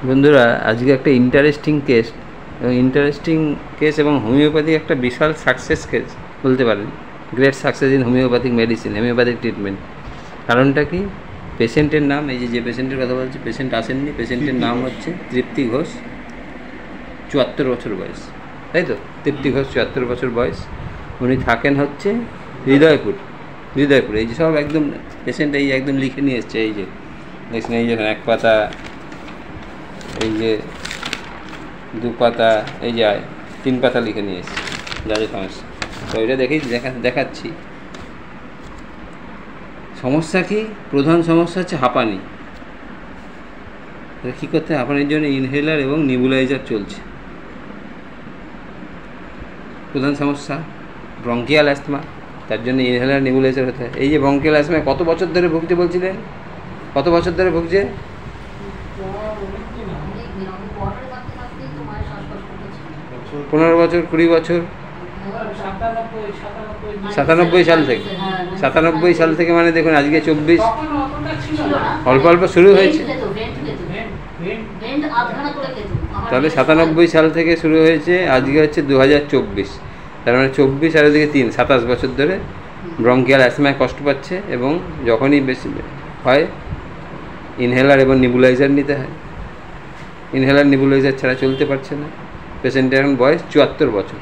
বন্ধুরা, আজকে একটা ইন্টারেস্টিং কেস এবং হোমিওপ্যাথিক একটা বিশাল সাকসেস কেস বলতে পারেন। Great success in homeopathic medicine, homeopathic treatment. কারণটা কি? পেশেন্টের নাম, এই যে পেশেন্টের কথা বলছি, পেশেন্ট আসেননি, পেশেন্টের নাম হচ্ছে তৃপ্তি ঘোষ, ৭৪ বছর বয়স, তাই তো? তৃপ্তি ঘোষ, ৭৪ বছর বয়স। উনি থাকেন হচ্ছে হৃদয়পুর। এই যে সব একদম পেশেন্ট এই একদম লিখে নিয়ে এসছে, এই যে দেখছেন, এই যে এক পাতা, এই যে দু পাতা, এই যে 3 পাতা লিখে নিয়ে এসছে যা যে সমস্যা। তো এটা দেখেই দেখাচ্ছি। সমস্যা কি? প্রধান সমস্যা হচ্ছে হাঁপানি। কী করতে? হাঁপানির জন্য ইনহেলার এবং নিবুলাইজার চলছে। প্রধান সমস্যা ব্রঙ্কিয়াল অ্যাস্থমা, তার জন্য ইনহেলার নিবুলাইজার হতে হয়। এই যে ব্রঙ্কিয়াল অ্যাস্থমায় কত বছর ধরে ভুগছে বলছিলেন? কত বছর ধরে ভুগছে? 15 বছর, 20 বছর, 97 সাল থেকে। 97 সাল থেকে, মানে দেখুন আজকে 24, অল্প অল্প শুরু হয়েছে। তাহলে 97 সাল থেকে শুরু হয়েছে, আজকে হচ্ছে 2024। তার মানে 24 আর ওদিকে 3, 27 বছর ধরে ব্রঙ্কিয়াল অ্যাস্থমায় কষ্ট পাচ্ছে। এবং যখনই বেশি হয় ইনহেলার এবং নিবুলাইজার নিতে হয়। ইনহেলার নিবুলাইজার ছাড়া চলতে পারছে না। পেশেন্টের এখন বয়স ৭৪ বছর।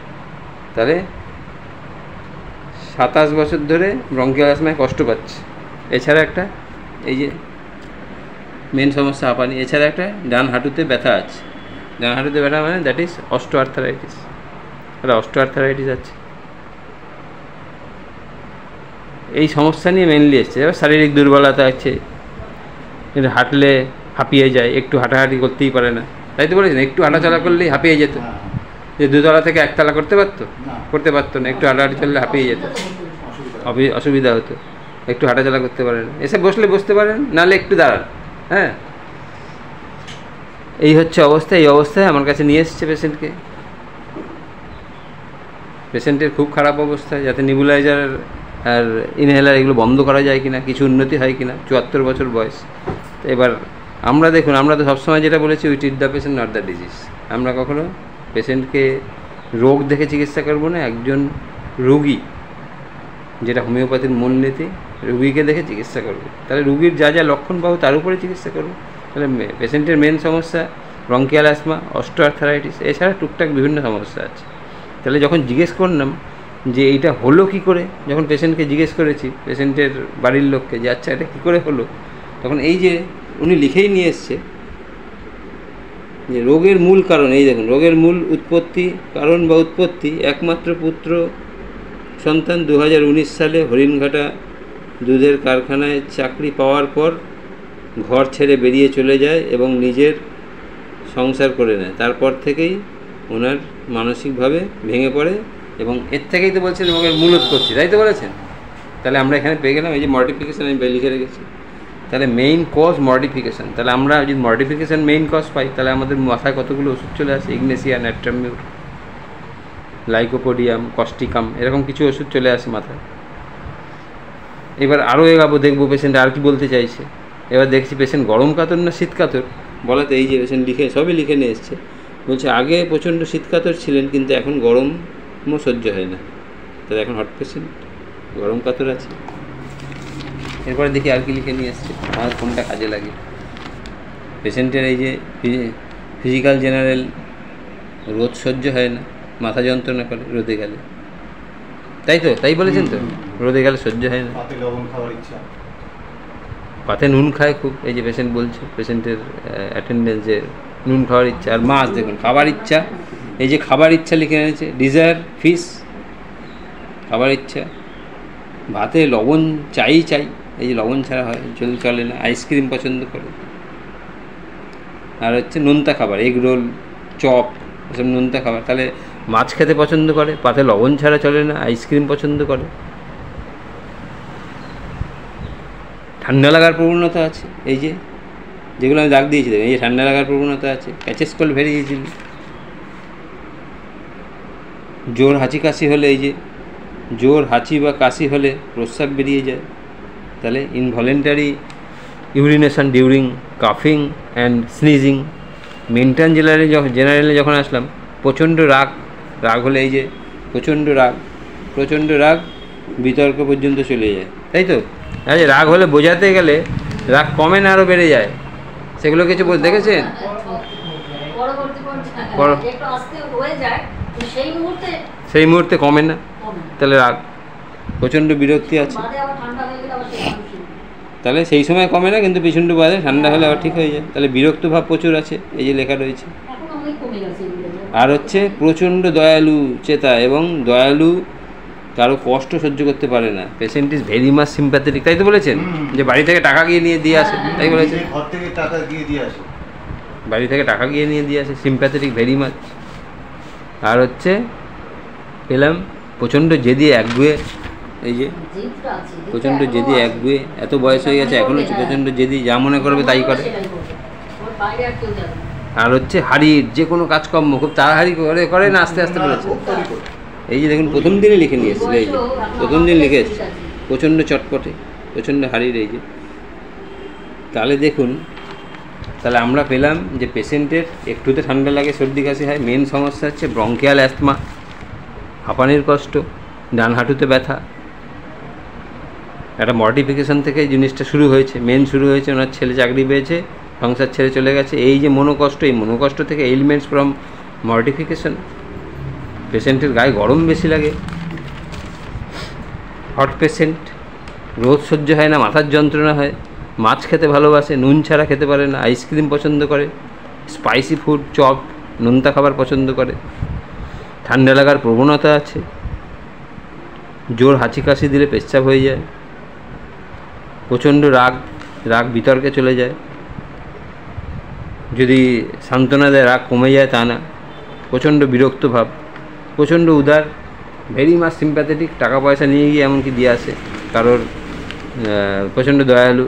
তাহলে 27 বছর ধরে ব্রঙ্কিয়াল অ্যাস্থমায় কষ্ট পাচ্ছে। এছাড়া একটা, এই যে মেন সমস্যা হাঁপানি, এছাড়া একটা ডান হাঁটুতে ব্যথা আছে। ডান হাঁটুতে ব্যথা মানে দ্যাট ইজ অস্টিওআর্থারাইটিস। একটা অস্টিওআর্থারাইটিস আছে। এই সমস্যা নিয়ে মেনলি এসছে। এবার শারীরিক দুর্বলতা আছে, কিন্তু হাঁটলে হাঁপিয়ে যায়, একটু হাঁটাহাঁটি করতেই পারে না, তাই তো বলেছেন? একটু হাঁটাচলা করলেই হাঁপিয়ে যেত। যে 2 তলা থেকে 1 তলা করতে পারতো না, একটু হাঁটাহাঁটি চললে হাঁপিয়ে যেত, অসুবিধা হতো। একটু হাঁটাচলা করতে পারে না, এসে বসলে বসতে পারেন, নাহলে একটু দাঁড়ান। হ্যাঁ, এই হচ্ছে অবস্থা। এই অবস্থায় আমার কাছে নিয়ে এসছে পেশেন্টকে। পেশেন্টের খুব খারাপ অবস্থা, যাতে নিবুলাইজার আর ইনহেলার এগুলো বন্ধ করা যায় কিনা, কিছু উন্নতি হয় কিনা। ৭৪ বছর বয়স। তো এবার আমরা দেখুন, আমরা তো সবসময় যেটা বলেছি, we treat the patient not the disease. আমরা কখনো পেশেন্টকে রোগ দেখে চিকিৎসা করবো না। একজন রোগী, যেটা হোমিওপ্যাথির মূলনীতি, রুগীকে দেখে চিকিৎসা করবে। তাহলে রুগীর যা যা লক্ষণ পাবো তার উপরে চিকিৎসা করবো। তাহলে পেশেন্টের মেন সমস্যা ব্রঙ্কিয়াল অ্যাস্থমা, অস্টিওআর্থারাইটিস, এছাড়া টুকটাক বিভিন্ন সমস্যা আছে। তাহলে যখন জিজ্ঞেস করলাম যে এইটা হলো কী করে, যখন পেশেন্টকে জিজ্ঞেস করেছি, পেশেন্টের বাড়ির লোককে, যে আচ্ছা এটা কী করে হলো, তখন এই যে উনি লিখেই নিয়ে এসছে যে রোগের মূল কারণ, এই দেখুন, রোগের মূল কারণ বা উৎপত্তি, একমাত্র পুত্র সন্তান 2019 সালে হরিণঘাটা দুধের কারখানায় চাকরি পাওয়ার পর ঘর ছেড়ে বেরিয়ে চলে যায় এবং নিজের সংসার করে নেয়। তারপর থেকেই ওনার মানসিকভাবে ভেঙে পড়ে, এবং এর থেকেই তো বলছেন রোগের মূল উৎপত্তি, তাই তো বলেছেন? তাহলে আমরা এখানে পেয়ে গেলাম এই যে মডিফিকেশান, আমি লিখে রেখেছি। তাহলে মেইন কজ মডিফিকেশান। তাহলে আমরা যদি মডিফিকেশান মেইন কজ পাই, তাহলে আমাদের মাথায় কতগুলো ওষুধ চলে আসে। ইগনেসিয়া, ন্যাট্রামিউর, লাইকোপোডিয়াম, কস্টিকাম, এরকম কিছু ওষুধ চলে আসে মাথায়। এবার আরও এগাবো, দেখবো পেশেন্ট আর কি বলতে চাইছে। এবার দেখছি পেশেন্ট গরম কাতর না শীত কাতর বলাতে, এই যে পেশেন্ট সবই লিখে নিয়ে এসছে। বলছে আগে প্রচণ্ড শীত কাতর ছিলেন, কিন্তু এখন গরমও সহ্য হয় না। তাহলে এখন হট পেশেন্ট, গরম কাতর আছে। এরপরে দেখি আর কি লিখে নিয়ে এসছে, আমার কোনটা কাজে লাগে। পেশেন্টের এই যে ফিজিক্যাল জেনারেল, রোদ সহ্য হয় না, মাথা যন্ত্রণা করে রোদে গেলে, তাই তো? তাই বলেছেন তো, রোদে গেলে সহ্য হয় না, পাতে নুন খায় খুব। এই যে পেশেন্ট বলছে, পেশেন্টের অ্যাটেন্ডেন্সে নুন খাওয়ার ইচ্ছা। আর মাছ দেখুন, খাবার ইচ্ছা, এই যে খাবার ইচ্ছা লিখে এনেছে, ডিজায়ার ফিশ, খাবার ইচ্ছা। ভাতে লবণ চাই, এই যে লবণ ছাড়া হয় চলে না। আইসক্রিম পছন্দ করে। আর হচ্ছে নোনতা খাবার, এগ রোল, চপ, এসব নোনতা খাবার। তাহলে মাছ খেতে পছন্দ করে, পাতে লবণ ছাড়া চলে না, আইসক্রিম পছন্দ করে। ঠান্ডা লাগার প্রবণতা আছে, এই যে যেগুলো আমি দাগ দিয়েছি, এই যে ঠান্ডা লাগার প্রবণতা আছে। Patches call very easily. জোর হাঁচি কাশি হলে, এই যে জোর হাঁচি বা কাশি হলে প্রস্রাব বেরিয়ে যায়। তাহলে ইনভলেন্টারি ইউরিনেশন ডিউরিং কাফিং অ্যান্ড স্নিজিং, মেন্টাল জেনারেলে যখন আসলাম, প্রচণ্ড রাগ হলে এই যে প্রচণ্ড রাগ বিতর্ক পর্যন্ত চলে যায়, তাই তো? আচ্ছা, রাগ হলে বোঝাতে গেলে রাগ কমে না আরও বেড়ে যায়, সেগুলো কিছু দেখেছেন? সেই মুহূর্তে কমে না, তাহলে রাগ প্রচণ্ড বিরক্তি আছে, তাহলে সেই সময় কমে না, কিন্তু প্রচণ্ড বাদে ঠান্ডা হলে আবার ঠিক হয়ে যায়। তাহলে বিরক্ত ভাব প্রচুর আছে, এই যে লেখা রয়েছে। আর হচ্ছে প্রচণ্ড দয়ালু চেতা, এবং দয়ালু কারো কষ্ট সহ্য করতে পারে না। Patient is very much sympathetic, তাই তো বলেছেন? যে বাড়ি থেকে টাকা গিয়ে নিয়ে দিয়ে আসে, তাই বলেছেন? বাড়ি থেকে টাকা গিয়ে নিয়ে দিয়ে আসে, সিম্প্যাথেটিক ভেরি মাচ। আর হচ্ছে পেলাম প্রচণ্ড জেদি একগুয়ে, এই যে প্রচণ্ড জেদি একগুয়ে, এত বয়স হয়ে গেছে এখনও প্রচণ্ড জেদি, যা মনে করবে তাই করে। আর হচ্ছে হারিয়ে যে কোনো কাজকর্ম খুব তাড়াহাড়ি করে না, আস্তে আস্তে করেছে। এই যে দেখুন, প্রথম দিনে লিখে নিয়ে এসেছিল, এই যে প্রথম দিন লিখে এসেছে, প্রচণ্ড চটপটে, প্রচণ্ড হারিয়ে। এই যে তাহলে দেখুন, তাহলে আমরা পেলাম যে পেশেন্টের একটুতে ঠান্ডা লাগে, সর্দি কাশি হয়, মেন সমস্যা হচ্ছে ব্রঙ্কিয়াল অ্যাস্তমা, হাঁপানির কষ্ট, ডান হাঁটুতে ব্যথা। একটা মর্টিফিকেশন থেকে জিনিসটা শুরু হয়েছে, শুরু হয়েছে ওনার ছেলে চাকরি পেয়েছে, সংসার ছেড়ে চলে গেছে। এই যে মনোকষ্ট, এই মনোকষ্ট থেকে এলিমেন্টস ফ্রম মর্টিফিকেশন। পেশেন্টের গায়ে গরম বেশি লাগে, হট পেশেন্ট, রোদ সহ্য হয় না, মাথার যন্ত্রণা হয়, মাছ খেতে ভালোবাসে, নুন ছাড়া খেতে পারে না, আইসক্রিম পছন্দ করে, স্পাইসি ফুড, চপ, নোনতা খাবার পছন্দ করে, ঠান্ডা লাগার প্রবণতা আছে, জোর হাঁচি কাশি দিলে পেচ্ছাপ হয়ে যায়, প্রচণ্ড রাগ বিতর্কে চলে যায়, যদি সান্ত্বনা দেয় রাগ কমে যায় তা না, প্রচণ্ড বিরক্ত ভাব, প্রচণ্ড উদার, ভেরি মাচ সিম্প্যাথেটিক, টাকা পয়সা নিয়ে গিয়ে এমনকি দিয়ে আসে, কারোর প্রচণ্ড দয়ালু,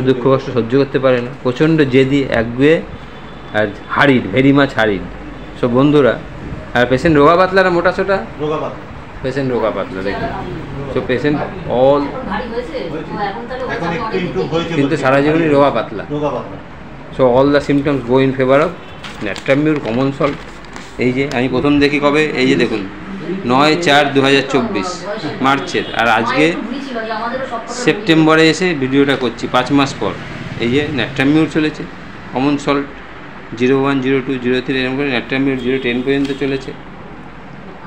দুঃখ কষ্ট সহ্য করতে পারে না, প্রচণ্ড জেদি একগুয়ে, আর হারিড, ভেরি মাচ হারিড। সব বন্ধুরা, আর পেশেন্ট রোগা পাতলা না মোটা সোটা? পেশেন্ট রোগা পাতলা, দেখুন। সো পেশেন্ট অল, কিন্তু সারা জীবনই রোগা পাতলা। So all the symptoms go in favour of natrum mur common salt. এই যে আমি প্রথম দেখি কবে, এই যে দেখুন 9/4/2024 মার্চের, আর আজকে সেপ্টেম্বরে এসে ভিডিওটা করছি, 5 মাস পর। এই যে ন্যাট্রামিউর চলেছে, কমন সল্ট 01, 02, 03 এরকম করে ন্যাট্রামিউর 010 পর্যন্ত চলেছে।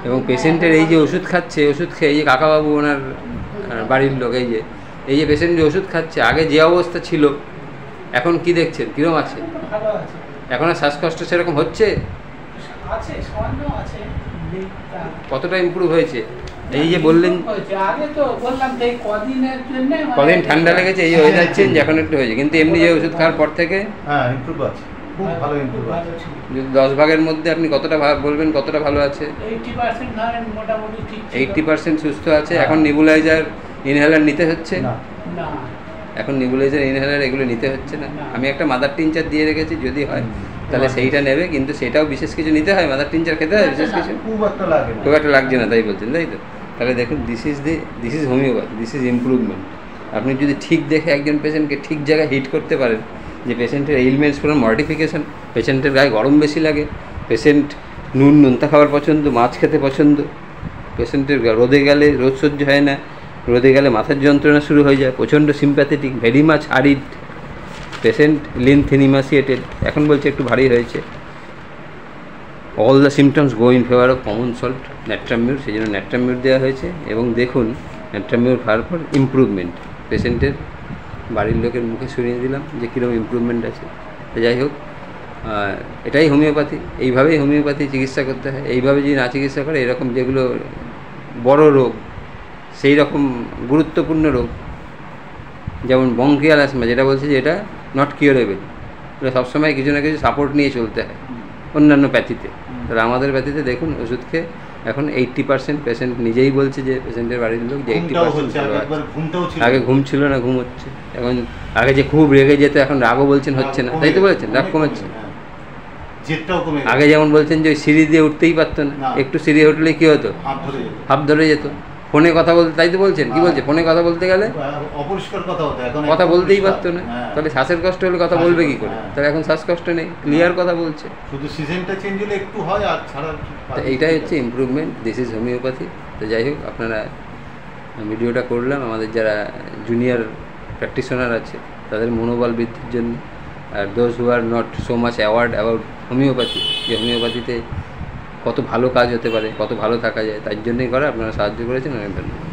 এবং পেশেন্টের এই যে ওষুধ খাচ্ছে, ওষুধ খেয়ে, এই যে কাকাবাবু ওনার বাড়ির লোক, এই যে পেশেন্ট যে ওষুধ খাচ্ছে, আগে যে অবস্থা ছিল এখন কি দেখছেন, কীরকম আছে? এখন আর শ্বাসকষ্ট সেরকম হচ্ছে? কতটা ইমপ্রুভ হয়েছে? এই যে বললেন কদিন ঠান্ডা লেগেছে, এই হয়ে যাচ্ছেন যে এখন একটু হয়েছে, কিন্তু এমনি যে ওষুধ খাওয়ার পর থেকে 10 ভাগের মধ্যে আপনি কতটা বলবেন কতটা ভালো আছে? 80% সুস্থ আছে। এখন নেবুলাইজার ইনহেলার নিতে হচ্ছে? এখন নেবুলাইজার ইনহেলার এগুলো নিতে হচ্ছে না। আমি একটা মাদার টিনচার দিয়ে রেখেছি, যদি হয় তাহলে সেইটা নেবে, কিন্তু সেটাও বিশেষ কিছু নিতে হয়, মাদার টিনচার খেতে হয় বিশেষ কিছু, খুব একটা লাগছে না, তাই বলছেন, তাই তো? তাহলে দেখুন, this is homeopathy, this is improvement. আপনি যদি ঠিক দেখে একজন পেশেন্টকে ঠিক জায়গায় হিট করতে পারেন, যে পেশেন্টের এলিমেন্টস ফ্রম মর্টিফিকেশন, পেশেন্টের গায়ে গরম বেশি লাগে, পেশেন্ট নোনতা খাবার পছন্দ, মাছ খেতে পছন্দ, পেশেন্টের রোদে গেলে রোদ সহ্য হয় না, রোদে গেলে মাথার যন্ত্রণা শুরু হয়ে যায়, প্রচণ্ড sympathetic, very much hurried, patient লিনথেন ইমাসিয়েটেড, এখন বলছে একটু ভারী হয়েছে। All the symptoms go in favour of common salt natrum mur, সেই জন্য ন্যাট্রামিউর দেওয়া হয়েছে। এবং দেখুন ন্যাট্রামিউর খাওয়ার পর ইমপ্রুভমেন্ট, পেশেন্টের বাড়ির লোকের মুখে শুনিয়ে দিলাম যে কীরকম ইমপ্রুভমেন্ট আছে। যাই হোক, এটাই হোমিওপ্যাথি, এইভাবেই হোমিওপ্যাথি চিকিৎসা করতে হয়। এইভাবে যদি না চিকিৎসা করে, এরকম যেগুলো বড় রোগ, সেই রকম গুরুত্বপূর্ণ রোগ, যেমন ব্রঙ্কিয়াল অ্যাসমা, যেটা বলছে যে এটা নট কিউরেবল, এটা সবসময় কিছু না কিছু সাপোর্ট নিয়ে চলতে হয় অন্যান্য প্যাথিতে। তাহলে আমাদের প্যাথিতে দেখুন, ওষুধ খেয়ে এখন 80% পেশেন্ট নিজেই বলছে, যে পেশেন্টের বাড়ির লোক, যে 80% আগে ঘুম ছিল না, ঘুম হচ্ছে এখন, আগে যে খুব রেগে যেত এখন রাগও বলছেন হচ্ছে না, তাই তো বলেছেন? রাগ কমেছে। আগে যেমন বলছেন যে ওই সিঁড়ি দিয়ে উঠতেই পারতো না, একটু সিঁড়ি উঠলে কী হতো, হাফ ধরে যেত, ফোনে কথা বলতে, তাই তো বলছেন, কি বলছে ফোনে কথা বলতে গেলে অপরিষ্কার কথা হতো, এখন কথা বলতেই পারতো না, হ্যাঁ। তাহলে শ্বাসের কষ্ট হলে কথা বলবে কি করে? হ্যাঁ। তাহলে এখন শ্বাসকষ্ট নেই, ক্লিয়ার কথা বলছে। শুধু সিজনটা চেঞ্জ হলে একটু হয়, আর ছাড়া তো এইটাই হচ্ছে ইমপ্রুভমেন্ট, দিস ইজ হোমিওপ্যাথি। তো যাই হোক, আপনারা ভিডিওটা করলাম আমাদের যারা জুনিয়র প্র্যাকটিশনার আছে তাদের মনোবল বৃদ্ধির জন্য, আর those who are not so much award about homeopathy, যে হোমিওপ্যাথিতে কত ভালো কাজ হতে পারে, কত ভালো থাকা যায়, তার জন্যই করা। আপনারা সাহায্য করেছেন, অনেক ধন্যবাদ।